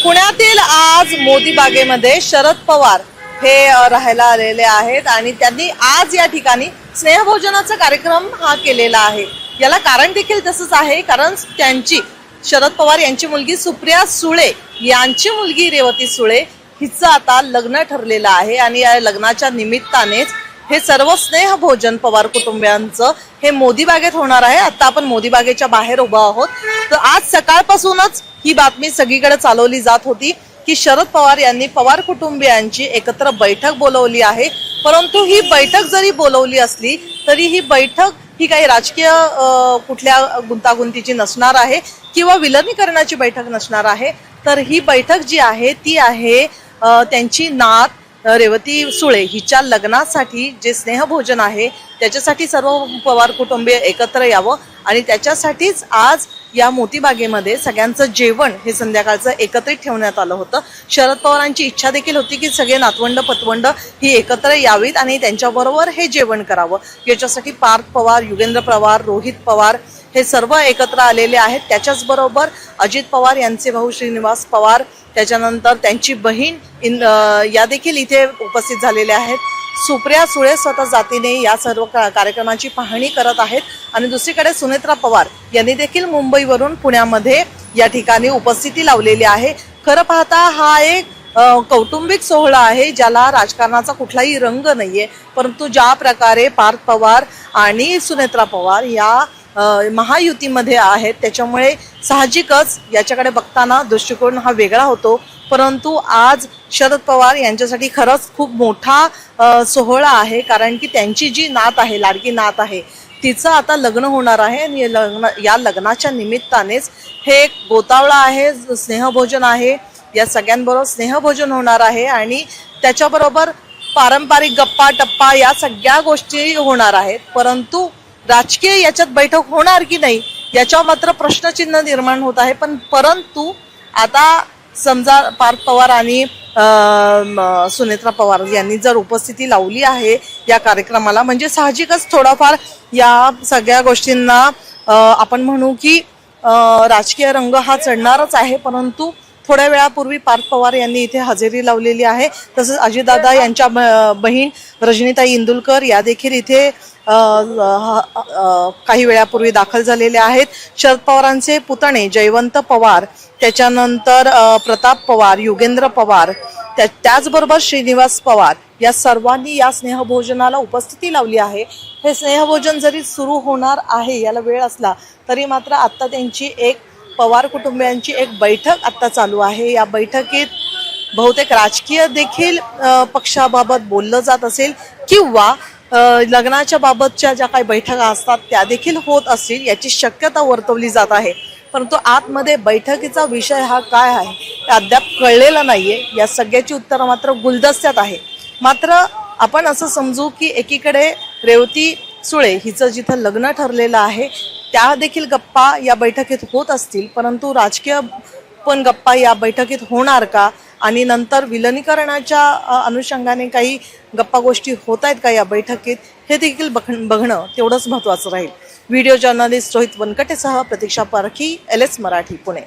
पुण्यातील आज मोदी बागेमध्ये शरद पवार हे राहायला आलेले आहेत आणि त्यांनी आज या ठिकाणी स्नेहभोजनाचा कार्यक्रम हा केलेला आहे। याला कारण देखील तसंच आहे, कारण त्यांची शरद पवार यांची मुलगी सुप्रिया सुळे यांची मुलगी रेवती सुळे हिचं आता लग्न ठरलेलं आहे आणि या लग्नाच्या निमित्तानेच हे सर्व स्नेहभोजन पवार कुटुंबियांचं हे मोदी बागेत होणार आहे। आता आपण मोदी बागेच्या बाहेर उभा आहोत। तर आज सकाळपासूनच ही बातमी सगळीकडे चालवली जात होती की शरद पवार यांनी पवार कुटुंबियांची एकत्र बैठक बोलवली आहे। परंतु ही बैठक जरी बोलवली असली तरी ही बैठक ही काही राजकीय कुठल्या गुंतागुंतीची नसणार आहे किंवा विलनीकरणाची बैठक नसणार आहे। तर ही बैठक जी आहे ती आहे त्यांची नात रेवती सुळे हिच्या लग्नासाठी जे स्नेहभोजन आहे त्याच्यासाठी सर्व पवार कुटुंबीय एकत्र यावं आणि त्याच्यासाठीच आज या मोतीबागेमध्ये सगळ्यांचं जेवण हे संध्याकाळचं एकत्रित ठेवण्यात आलं होतं। शरद पवारांची इच्छा देखील होती की सगळे नातवंड पतवंड ही एकत्र यावीत आणि त्यांच्याबरोबर हे जेवण करावं। याच्यासाठी पार्थ पवार, युगेंद्र पवार, रोहित पवार हे सर्व एकत्र आलेले आहेत। त्याच्याच बरोबर अजित पवार यांचे भाऊ श्रीनिवास पवार, त्याच्यानंतर त्यांची बहीण या देखील इथे उपस्थित झालेल्या आहेत। सुप्रिया सुळे स्वतः जातीने या सर्व कार्यक्रमाची पाहणी करत आहेत आणि दुसरीकडे सुनेत्रा पवार यांनी देखील मुंबईवरून पुण्यामध्ये या ठिकाणी उपस्थिती लावलेली आहे। खरं पाहता हा एक कौटुंबिक सोहळा आहे ज्याला राजकारणाचा कुठलाही रंग नाहीये, परंतु ज्या प्रकारे पार्थ पवार आणि सुनेत्रा पवार या महायुतीमध्ये आहेत त्याच्यामुळे साहजिकच याच्याकडे बघताना दृष्टिकोन हा वेगळा होतो। परंतु आज शरद पवार यांच्यासाठी खरंच खूप मोठा सोहळा आहे, कारण की त्यांची जी नात आहे, लाडकी नात आहे, तिचं आता लग्न होणार आहे आणि या लग्नाच्या निमित्तानेच हे एक गोतावळा आहे, स्नेहभोजन आहे। या सगळ्यांबरोबर स्नेहभोजन होणार आहे आणि त्याच्याबरोबर पारंपरिक गप्पा टप्पा या सगळ्या गोष्टी होणार आहेत। परंतु राजकीय याच्यात बैठक होणार की नाही याच्यावर मात्र प्रश्नचिन्ह निर्माण होत आहे। परंतु आता समजा पार्थ पवार आणि सुनेत्रा पवार यांनी जर उपस्थिती लावली आहे या कार्यक्रमाला, म्हणजे साहजिकच थोडाफार या सगळ्या गोष्टींना आपण म्हणू की राजकीय रंग हा चढणारच आहे। परंतु थोड्या वेळापूर्वी पार्थ पवार यांनी इथे हजेरी लावलेली आहे। तसंच अजितदादा यांच्या बहीण रजनीताई इंदुलकर या देखील इथे काही वेळापूर्वी दाखल झालेले आहेत। शरद पवारांचे पुतणे जयवंत पवार, त्याच्यानंतर प्रताप पवार, युगेंद्र पवार, त्याचबरोबर श्रीनिवास पवार या सर्वांनी या स्नेहभोजनाला उपस्थिती लावली आहे। हे स्नेहभोजन जरी सुरू होणार आहे, याला वेळ असला तरी मात्र आता त्यांची एक पवार कुटुंबियांची एक बैठक आता चालू आहे। या बैठकीत बहुतेक राजकीय देखील पक्षाबाबत बोललं जात असेल किंवा लग्नाच्या बाबतच्या ज्या काही बैठका असतात त्या देखील होत असतील याची शक्यता वर्तवली जात आहे। परंतु आतमध्ये बैठकीचा विषय हा काय आहे अद्याप कळलेला नाहीये। या सगळ्याची उत्तरं मात्र गुलदस्त्यात आहे। मात्र आपण असं समजू की एकीकडे रेवती सुळे हिचं जिथं लग्न ठरलेलं आहे त्या देखील गप्पा या बैठकीत होत असतील, परंतु राजकीय पण गप्पा या बैठकीत होणार का आणि नंतर विलनीकरणाच्या अनुषंगाने काही गप्पा गोष्टी होत आहेत का या बैठकीत, हे देखील बघणं तेवढंच महत्त्वाचं राहील। व्हिडिओ जर्नलिस्ट रोहित वनकटेसह प्रतीक्षा परखी, LS मराठी, पुणे।